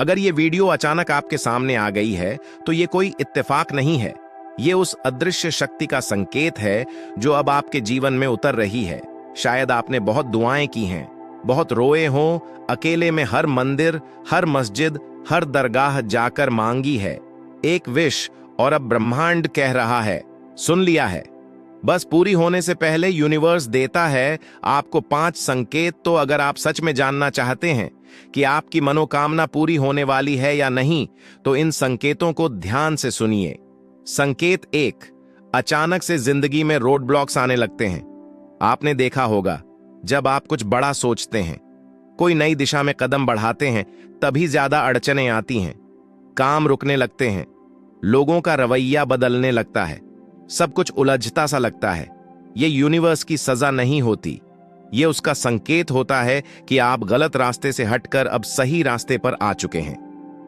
अगर ये वीडियो अचानक आपके सामने आ गई है तो ये कोई इत्तेफाक नहीं है। ये उस अदृश्य शक्ति का संकेत है जो अब आपके जीवन में उतर रही है। शायद आपने बहुत दुआएं की हैं, बहुत रोए हों, अकेले में हर मंदिर, हर मस्जिद, हर दरगाह जाकर मांगी है एक विश, और अब ब्रह्मांड कह रहा है सुन लिया है। बस पूरी होने से पहले यूनिवर्स देता है आपको 5 संकेत। तो अगर आप सच में जानना चाहते हैं कि आपकी मनोकामना पूरी होने वाली है या नहीं, तो इन संकेतों को ध्यान से सुनिए। संकेत 1, अचानक से जिंदगी में रोड ब्लॉक्स आने लगते हैं। आपने देखा होगा, जब आप कुछ बड़ा सोचते हैं, कोई नई दिशा में कदम बढ़ाते हैं, तभी ज्यादा अड़चनें आती हैं। काम रुकने लगते हैं, लोगों का रवैया बदलने लगता है, सब कुछ उलझता सा लगता है। ये यूनिवर्स की सजा नहीं होती, ये उसका संकेत होता है कि आप गलत रास्ते से हटकर अब सही रास्ते पर आ चुके हैं।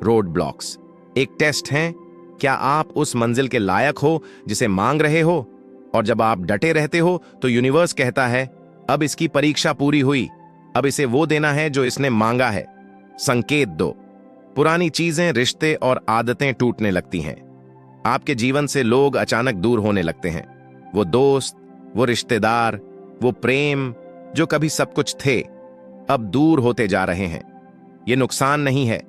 रोड ब्लॉक्स एक टेस्ट हैं। क्या आप उस मंजिल के लायक हो जिसे मांग रहे हो? और जब आप डटे रहते हो तो यूनिवर्स कहता है अब इसकी परीक्षा पूरी हुई, अब इसे वो देना है जो इसने मांगा है। संकेत 2, पुरानी चीजें, रिश्ते और आदतें टूटने लगती हैं। आपके जीवन से लोग अचानक दूर होने लगते हैं। वो दोस्त, वो रिश्तेदार, वो प्रेम जो कभी सब कुछ थे, अब दूर होते जा रहे हैं। ये नुकसान नहीं है,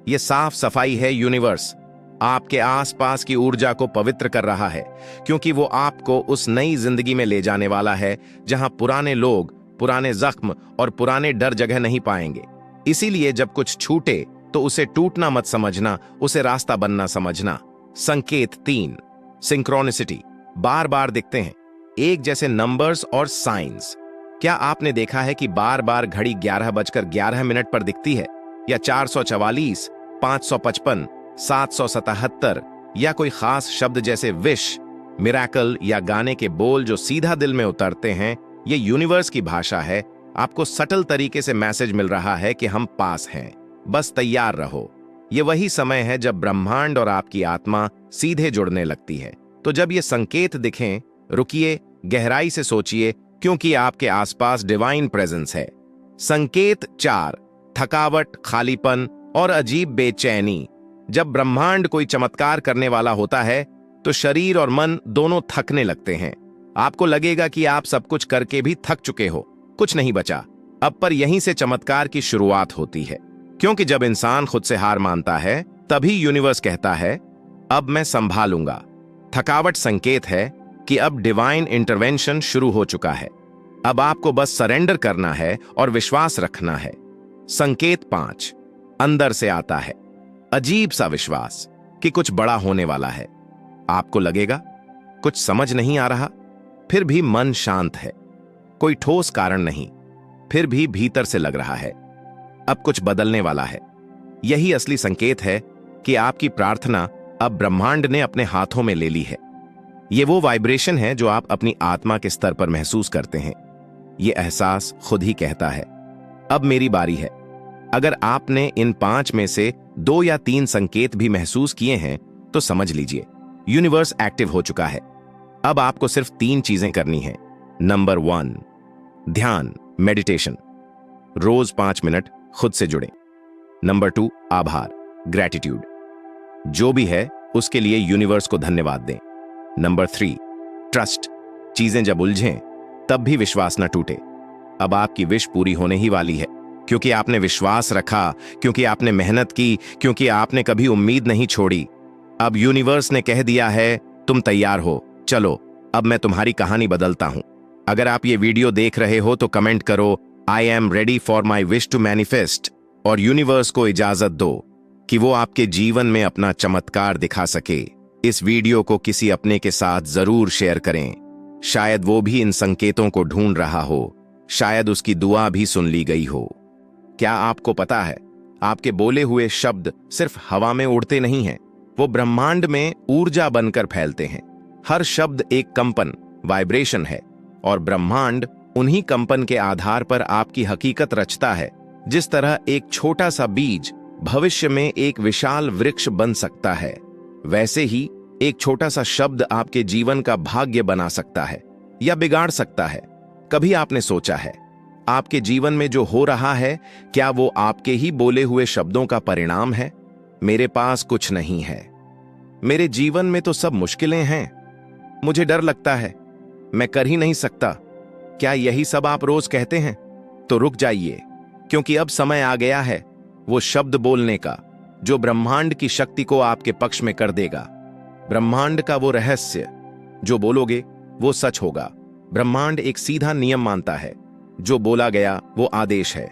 ये साफ सफाई है। यूनिवर्स आपके आसपास की ऊर्जा को पवित्र कर रहा है, क्योंकि वो आपको उस नई जिंदगी में ले जाने वाला है जहां पुराने लोग, पुराने जख्म और पुराने डर जगह नहीं पाएंगे। इसीलिए जब कुछ छूटे तो उसे टूटना मत समझना, उसे रास्ता बनना समझना। संकेत 3, सिंक्रोनिसिटी, बार बार दिखते हैं एक जैसे नंबर्स और साइंस। क्या आपने देखा है कि बार बार घड़ी 11:11 पर दिखती है, या 444, 555, 777, या कोई खास शब्द जैसे विश, मिरेकल या गाने के बोल जो सीधा दिल में उतरते हैं? ये यूनिवर्स की भाषा है। आपको सटल तरीके से मैसेज मिल रहा है कि हम पास हैं, बस तैयार रहो। ये वही समय है जब ब्रह्मांड और आपकी आत्मा सीधे जुड़ने लगती है। तो जब ये संकेत दिखें, रुकिए, गहराई से सोचिए, क्योंकि आपके आसपास डिवाइन प्रेजेंस है। संकेत 4, थकावट, खालीपन और अजीब बेचैनी। जब ब्रह्मांड कोई चमत्कार करने वाला होता है तो शरीर और मन दोनों थकने लगते हैं। आपको लगेगा कि आप सब कुछ करके भी थक चुके हो, कुछ नहीं बचा अब। पर यहीं से चमत्कार की शुरुआत होती है, क्योंकि जब इंसान खुद से हार मानता है तभी यूनिवर्स कहता है अब मैं संभालूंगा। थकावट संकेत है कि अब डिवाइन इंटरवेंशन शुरू हो चुका है। अब आपको बस सरेंडर करना है और विश्वास रखना है। संकेत 5, अंदर से आता है अजीब सा विश्वास कि कुछ बड़ा होने वाला है। आपको लगेगा कुछ समझ नहीं आ रहा, फिर भी मन शांत है। कोई ठोस कारण नहीं, फिर भी भीतर से लग रहा है अब कुछ बदलने वाला है। यही असली संकेत है कि आपकी प्रार्थना अब ब्रह्मांड ने अपने हाथों में ले ली है। ये वो वाइब्रेशन है जो आप अपनी आत्मा के स्तर पर महसूस करते हैं। ये एहसास खुद ही कहता है अब मेरी बारी है। अगर आपने इन 5 में से 2 या 3 संकेत भी महसूस किए हैं तो समझ लीजिए यूनिवर्स एक्टिव हो चुका है। अब आपको सिर्फ 3 चीजें करनी हैं। नंबर 1, ध्यान, मेडिटेशन, रोज 5 मिनट खुद से जुड़ें। नंबर 2, आभार, ग्रैटिट्यूड, जो भी है उसके लिए यूनिवर्स को धन्यवाद दें। नंबर 3, ट्रस्ट, चीजें जब उलझें तब भी विश्वास न टूटे। अब आपकी विश पूरी होने ही वाली है, क्योंकि आपने विश्वास रखा, क्योंकि आपने मेहनत की, क्योंकि आपने कभी उम्मीद नहीं छोड़ी। अब यूनिवर्स ने कह दिया है तुम तैयार हो, चलो अब मैं तुम्हारी कहानी बदलता हूं। अगर आप ये वीडियो देख रहे हो तो कमेंट करो I am ready for my wish to manifest, और यूनिवर्स को इजाजत दो कि वो आपके जीवन में अपना चमत्कार दिखा सके। इस वीडियो को किसी अपने के साथ जरूर शेयर करें, शायद वो भी इन संकेतों को ढूंढ रहा हो, शायद उसकी दुआ भी सुन ली गई हो। क्या आपको पता है, आपके बोले हुए शब्द सिर्फ हवा में उड़ते नहीं हैं, वो ब्रह्मांड में ऊर्जा बनकर फैलते हैं। हर शब्द एक कंपन, वाइब्रेशन है, और ब्रह्मांड उन्हीं कंपन के आधार पर आपकी हकीकत रचता है। जिस तरह एक छोटा सा बीज भविष्य में एक विशाल वृक्ष बन सकता है, वैसे ही एक छोटा सा शब्द आपके जीवन का भाग्य बना सकता है या बिगाड़ सकता है। कभी आपने सोचा है आपके जीवन में जो हो रहा है, क्या वो आपके ही बोले हुए शब्दों का परिणाम है? मेरे पास कुछ नहीं है, मेरे जीवन में तो सब मुश्किलें हैं, मुझे डर लगता है, मैं कर ही नहीं सकता। क्या यही सब आप रोज कहते हैं? तो रुक जाइए, क्योंकि अब समय आ गया है वो शब्द बोलने का जो ब्रह्मांड की शक्ति को आपके पक्ष में कर देगा। ब्रह्मांड का वो रहस्य जो बोलोगे वो सच होगा। ब्रह्मांड एक सीधा नियम मानता है, जो बोला गया वो आदेश है।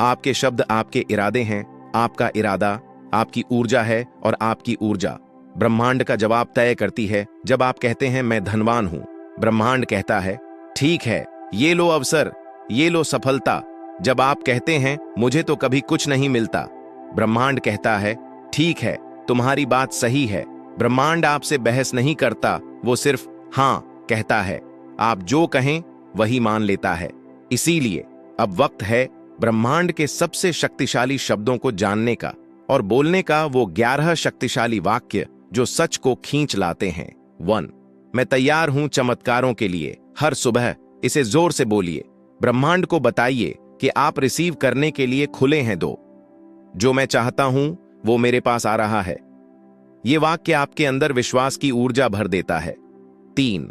आपके शब्द आपके इरादे हैं, आपका इरादा आपकी ऊर्जा है और आपकी ऊर्जा ब्रह्मांड का जवाब तय करती है। जब आप कहते हैं मैं धनवान हूं, ब्रह्मांड कहता है ठीक है, ये लो अवसर, ये लो सफलता। जब आप कहते हैं मुझे तो कभी कुछ नहीं मिलता, ब्रह्मांड कहता है ठीक है, तुम्हारी बात सही है। ब्रह्मांड आपसे बहस नहीं करता, वो सिर्फ हां कहता है। आप जो कहें वही मान लेता है। इसीलिए अब वक्त है ब्रह्मांड के सबसे शक्तिशाली शब्दों को जानने का और बोलने का, वो 11 शक्तिशाली वाक्य जो सच को खींच लाते हैं। 1, मैं तैयार हूं चमत्कारों के लिए। हर सुबह इसे जोर से बोलिए। ब्रह्मांड को बताइए कि आप रिसीव करने के लिए खुले हैं। 2, जो मैं चाहता हूं वो मेरे पास आ रहा है। ये वाक्य आपके अंदर विश्वास की ऊर्जा भर देता है। 3,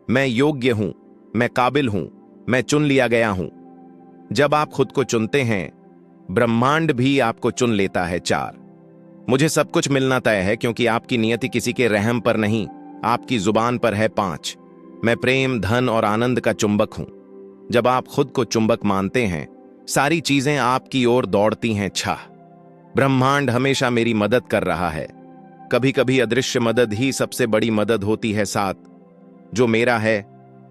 मैं योग्य हूं, मैं काबिल हूं, मैं चुन लिया गया हूं। जब आप खुद को चुनते हैं, ब्रह्मांड भी आपको चुन लेता है। 4, मुझे सब कुछ मिलना तय है, क्योंकि आपकी नियति किसी के रहम पर नहीं, आपकी जुबान पर है। 5, मैं प्रेम, धन और आनंद का चुंबक हूं। जब आप खुद को चुंबक मानते हैं, सारी चीजें आपकी ओर दौड़ती हैं। 6, ब्रह्मांड हमेशा मेरी मदद कर रहा है, कभी कभी अदृश्य मदद ही सबसे बड़ी मदद होती है। 7, जो मेरा है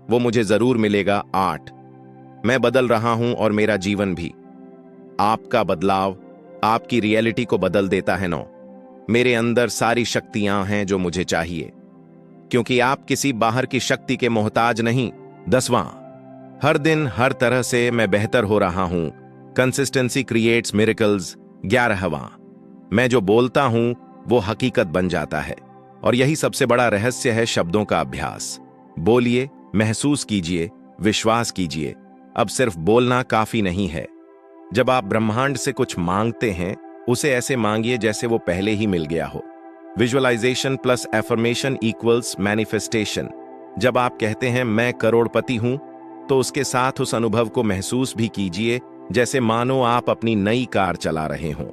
वो मुझे जरूर मिलेगा। 8, मैं बदल रहा हूं और मेरा जीवन भी। आपका बदलाव आपकी रियलिटी को बदल देता है। 9, मेरे अंदर सारी शक्तियां हैं जो मुझे चाहिए, क्योंकि आप किसी बाहर की शक्ति के मोहताज नहीं। 10वां, हर दिन हर तरह से मैं बेहतर हो रहा हूं, कंसिस्टेंसी क्रिएट्स मिरेकल्स। 11वां, मैं जो बोलता हूं वो हकीकत बन जाता है। और यही सबसे बड़ा रहस्य है शब्दों का अभ्यास। बोलिए, महसूस कीजिए, विश्वास कीजिए। अब सिर्फ बोलना काफी नहीं है। जब आप ब्रह्मांड से कुछ मांगते हैं, उसे ऐसे मांगिए जैसे वो पहले ही मिल गया हो। Visualisation plus affirmation equals manifestation. जब आप कहते हैं मैं करोड़पति हूं, तो उसके साथ उस अनुभव को महसूस भी कीजिए, जैसे मानो आप अपनी नई कार चला रहे हों,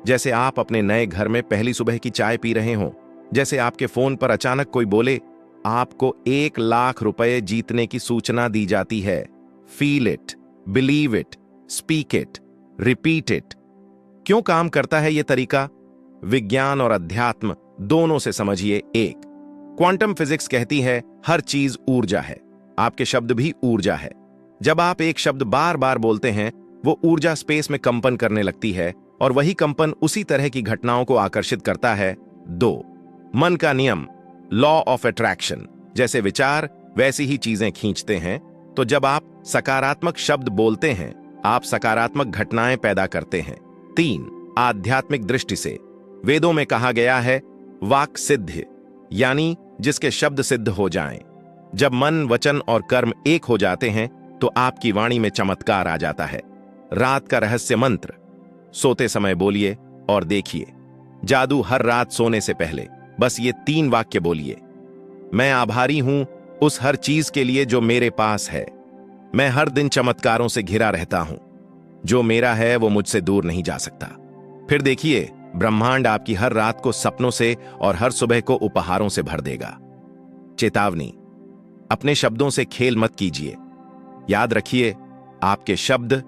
जैसे आप अपने नए घर में पहली सुबह की चाय पी रहे हों, जैसे आपके फोन पर अचानक कोई बोले आपको 1 लाख रुपए जीतने की सूचना दी जाती है। Feel it, believe it, speak it, repeat it. क्यों काम करता है यह तरीका? विज्ञान और अध्यात्म दोनों से समझिए। 1, क्वांटम फिजिक्स कहती है हर चीज ऊर्जा है, आपके शब्द भी ऊर्जा है। जब आप एक शब्द बार बार बोलते हैं, वो ऊर्जा स्पेस में कंपन करने लगती है और वही कंपन उसी तरह की घटनाओं को आकर्षित करता है। 2, मन का नियम, लॉ ऑफ अट्रैक्शन। जैसे विचार वैसी ही चीजें खींचते हैं। तो जब आप सकारात्मक शब्द बोलते हैं, आप सकारात्मक घटनाएं पैदा करते हैं। 3, आध्यात्मिक दृष्टि से वेदों में कहा गया है वाक सिद्ध, यानी जिसके शब्द सिद्ध हो जाएं। जब मन, वचन और कर्म एक हो जाते हैं, तो आपकी वाणी में चमत्कार आ जाता है। रात का रहस्य मंत्र, सोते समय बोलिए और देखिए जादू। हर रात सोने से पहले बस ये 3 वाक्य बोलिए। मैं आभारी हूं उस हर चीज के लिए जो मेरे पास है। मैं हर दिन चमत्कारों से घिरा रहता हूं। जो मेरा है वो मुझसे दूर नहीं जा सकता। फिर देखिए, ब्रह्मांड आपकी हर रात को सपनों से और हर सुबह को उपहारों से भर देगा। चेतावनी, अपने शब्दों से खेल मत कीजिए। याद रखिए, आपके शब्द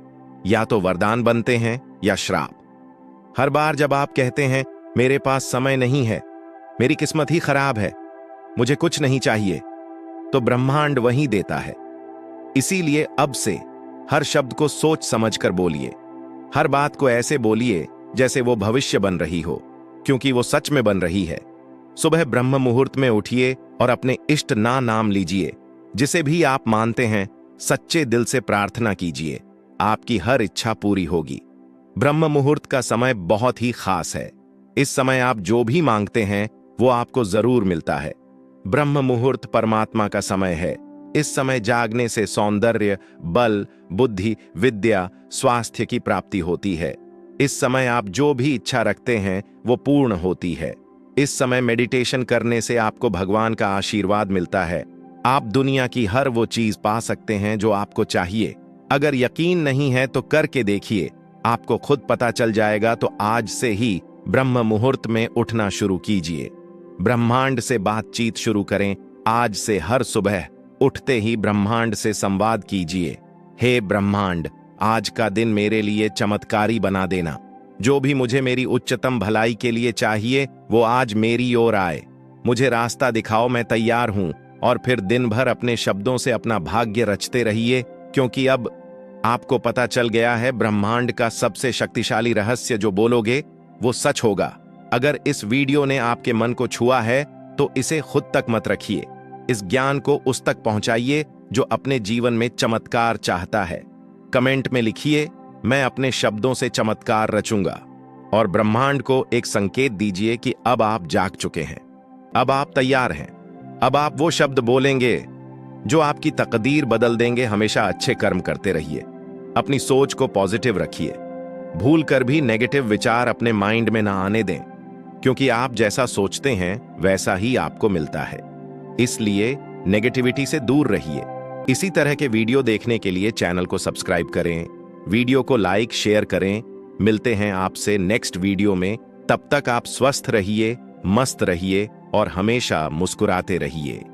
या तो वरदान बनते हैं या श्राप। हर बार जब आप कहते हैं मेरे पास समय नहीं है, मेरी किस्मत ही खराब है, मुझे कुछ नहीं चाहिए, तो ब्रह्मांड वही देता है। इसीलिए अब से हर शब्द को सोच समझकर बोलिए। हर बात को ऐसे बोलिए जैसे वो भविष्य बन रही हो, क्योंकि वो सच में बन रही है। सुबह ब्रह्म मुहूर्त में उठिए और अपने इष्ट नाम लीजिए। जिसे भी आप मानते हैं, सच्चे दिल से प्रार्थना कीजिए, आपकी हर इच्छा पूरी होगी। ब्रह्म मुहूर्त का समय बहुत ही खास है। इस समय आप जो भी मांगते हैं वो आपको जरूर मिलता है। ब्रह्म मुहूर्त परमात्मा का समय है, इस समय जागने से सौंदर्य, बल, बुद्धि, विद्या, स्वास्थ्य की प्राप्ति होती है। इस समय आप जो भी इच्छा रखते हैं वो पूर्ण होती है। इस समय मेडिटेशन करने से आपको भगवान का आशीर्वाद मिलता है। आप दुनिया की हर वो चीज पा सकते हैं जो आपको चाहिए। अगर यकीन नहीं है तो करके देखिए, आपको खुद पता चल जाएगा। तो आज से ही ब्रह्म मुहूर्त में उठना शुरू कीजिए। ब्रह्मांड से बातचीत शुरू करें। आज से हर सुबह उठते ही ब्रह्मांड से संवाद कीजिए। हे ब्रह्मांड, आज का दिन मेरे लिए चमत्कारी बना देना। जो भी मुझे मेरी उच्चतम भलाई के लिए चाहिए वो आज मेरी ओर आए। मुझे रास्ता दिखाओ, मैं तैयार हूं। और फिर दिन भर अपने शब्दों से अपना भाग्य रचते रहिए, क्योंकि अब आपको पता चल गया है ब्रह्मांड का सबसे शक्तिशाली रहस्य। जो बोलोगे वो सच होगा। अगर इस वीडियो ने आपके मन को छुआ है तो इसे खुद तक मत रखिए। इस ज्ञान को उस तक पहुंचाइए जो अपने जीवन में चमत्कार चाहता है। कमेंट में लिखिए, मैं अपने शब्दों से चमत्कार रचूंगा। और ब्रह्मांड को एक संकेत दीजिए कि अब आप जाग चुके हैं, अब आप तैयार हैं। अब आप वो शब्द बोलेंगे जो आपकी तकदीर बदल देंगे। हमेशा अच्छे कर्म करते रहिए, अपनी सोच को पॉजिटिव रखिए। भूल कर भी नेगेटिव विचार अपने माइंड में ना आने दें, क्योंकि आप जैसा सोचते हैं वैसा ही आपको मिलता है। इसलिए नेगेटिविटी से दूर रहिए। इसी तरह के वीडियो देखने के लिए चैनल को सब्सक्राइब करें, वीडियो को लाइक शेयर करें। मिलते हैं आपसे नेक्स्ट वीडियो में। तब तक आप स्वस्थ रहिए, मस्त रहिए और हमेशा मुस्कुराते रहिए।